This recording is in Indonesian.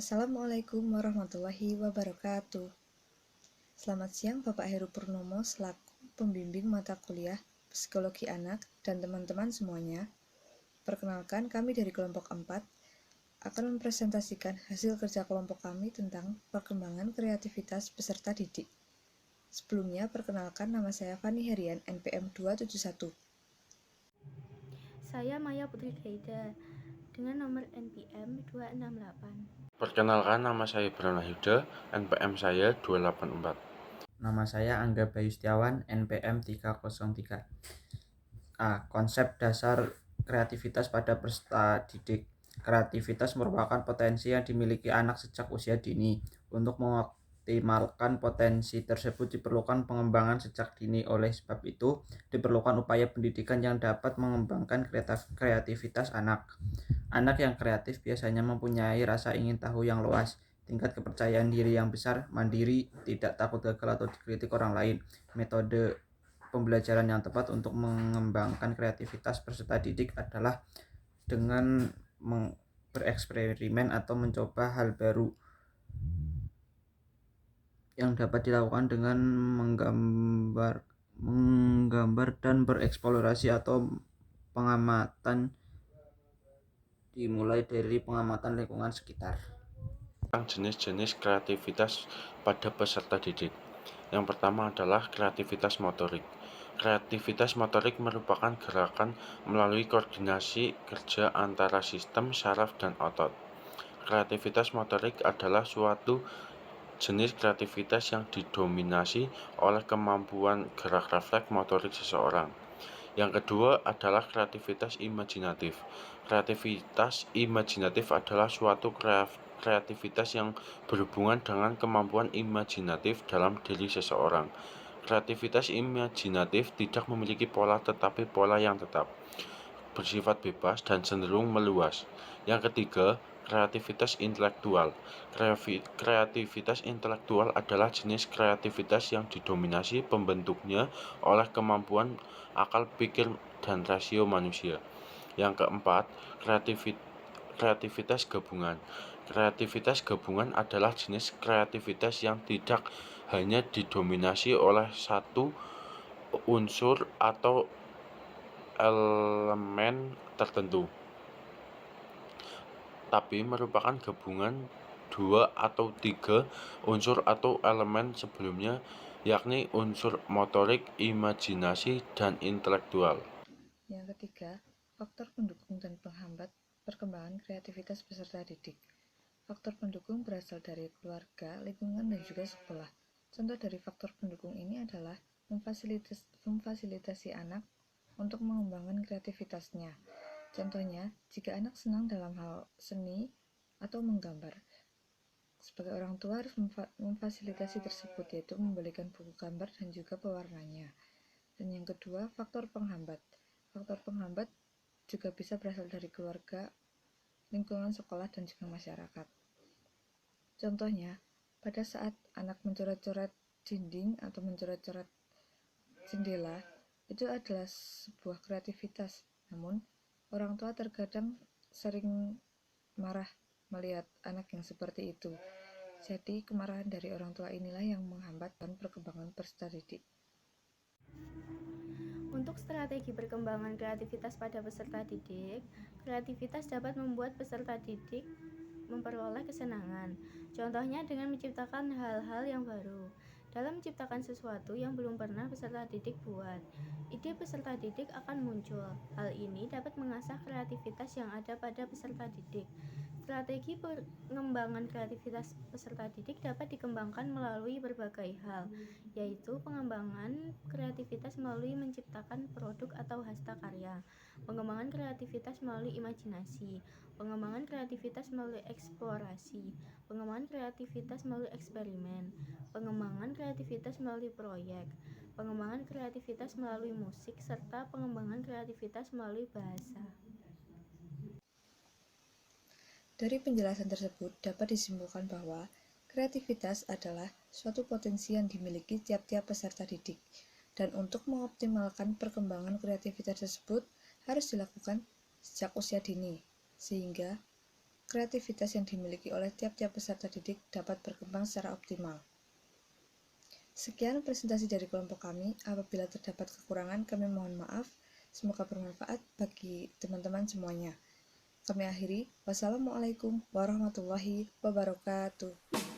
Assalamualaikum warahmatullahi wabarakatuh. Selamat siang Bapak Heru Purnomo selaku pembimbing mata kuliah Psikologi Anak dan teman-teman semuanya. Perkenalkan, kami dari kelompok 4 akan mempresentasikan hasil kerja kelompok kami tentang perkembangan kreativitas peserta didik. Sebelumnya, perkenalkan, nama saya Fani Herian, NPM 271. Saya Maya Putri Gaida dengan nomor NPM 268. Perkenalkan, nama saya Brana Yuda, NPM saya 284. Nama saya Angga Bayu Setiawan, NPM 303. Konsep dasar kreativitas pada peserta didik. Kreativitas merupakan potensi yang dimiliki anak sejak usia dini. Untuk mengoptimalkan potensi tersebut diperlukan pengembangan sejak dini. Oleh sebab itu, diperlukan upaya pendidikan yang dapat mengembangkan kreativitas anak. Anak yang kreatif biasanya mempunyai rasa ingin tahu yang luas, tingkat kepercayaan diri yang besar, mandiri, tidak takut gagal atau dikritik orang lain. Metode pembelajaran yang tepat untuk mengembangkan kreativitas peserta didik adalah dengan bereksperimen atau mencoba hal baru yang dapat dilakukan dengan menggambar dan bereksplorasi atau pengamatan, dimulai dari pengamatan lingkungan sekitar. Jenis-jenis kreativitas pada peserta didik. Yang pertama adalah kreativitas motorik. Kreativitas motorik merupakan gerakan melalui koordinasi kerja antara sistem, saraf, dan otot. Kreativitas motorik adalah suatu jenis kreativitas yang didominasi oleh kemampuan gerak refleks motorik seseorang. Yang kedua adalah kreativitas imajinatif. Kreativitas imajinatif adalah suatu kreativitas yang berhubungan dengan kemampuan imajinatif dalam diri seseorang. Kreativitas imajinatif tidak memiliki pola tetapi pola yang tetap, bersifat bebas dan cenderung meluas. Yang ketiga, kreativitas intelektual. Kreativitas intelektual adalah jenis kreativitas yang didominasi pembentuknya oleh kemampuan akal pikir dan rasio manusia. Yang keempat, kreativitas gabungan. Kreativitas gabungan adalah jenis kreativitas yang tidak hanya didominasi oleh satu unsur atau elemen tertentu, tapi merupakan gabungan 2 atau 3 unsur atau elemen sebelumnya, yakni unsur motorik, imajinasi, dan intelektual. Yang ketiga, faktor pendukung dan penghambat perkembangan kreativitas peserta didik. Faktor pendukung berasal dari keluarga, lingkungan, dan juga sekolah. Contoh dari faktor pendukung ini adalah memfasilitasi anak untuk mengembangkan kreativitasnya. Contohnya, jika anak senang dalam hal seni atau menggambar, sebagai orang tua harus memfasilitasi tersebut, yaitu membelikan buku gambar dan juga pewarnanya. Dan yang kedua, faktor penghambat. Faktor penghambat juga bisa berasal dari keluarga, lingkungan sekolah, dan juga masyarakat. Contohnya, pada saat anak mencoret-coret dinding atau mencoret-coret jendela, itu adalah sebuah kreativitas. Namun, orang tua terkadang sering marah melihat anak yang seperti itu. Jadi, kemarahan dari orang tua inilah yang menghambat perkembangan peserta didik. Untuk strategi perkembangan kreativitas pada peserta didik, kreativitas dapat membuat peserta didik memperoleh kesenangan. Contohnya dengan menciptakan hal-hal yang baru. Dalam menciptakan sesuatu yang belum pernah peserta didik buat, ide peserta didik akan muncul. Hal ini dapat mengasah kreativitas yang ada pada peserta didik. Strategi pengembangan kreativitas peserta didik dapat dikembangkan melalui berbagai hal, yaitu pengembangan kreativitas melalui menciptakan produk atau hasta karya, pengembangan kreativitas melalui imajinasi, pengembangan kreativitas melalui eksplorasi, pengembangan kreativitas melalui eksperimen, pengembangan kreativitas melalui proyek, pengembangan kreativitas melalui musik, serta pengembangan kreativitas melalui bahasa. Dari penjelasan tersebut dapat disimpulkan bahwa kreativitas adalah suatu potensi yang dimiliki tiap-tiap peserta didik, dan untuk mengoptimalkan perkembangan kreativitas tersebut harus dilakukan sejak usia dini, sehingga kreativitas yang dimiliki oleh tiap-tiap peserta didik dapat berkembang secara optimal. Sekian presentasi dari kelompok kami. Apabila terdapat kekurangan, kami mohon maaf. Semoga bermanfaat bagi teman-teman semuanya. Kami akhiri. Wassalamualaikum warahmatullahi wabarakatuh.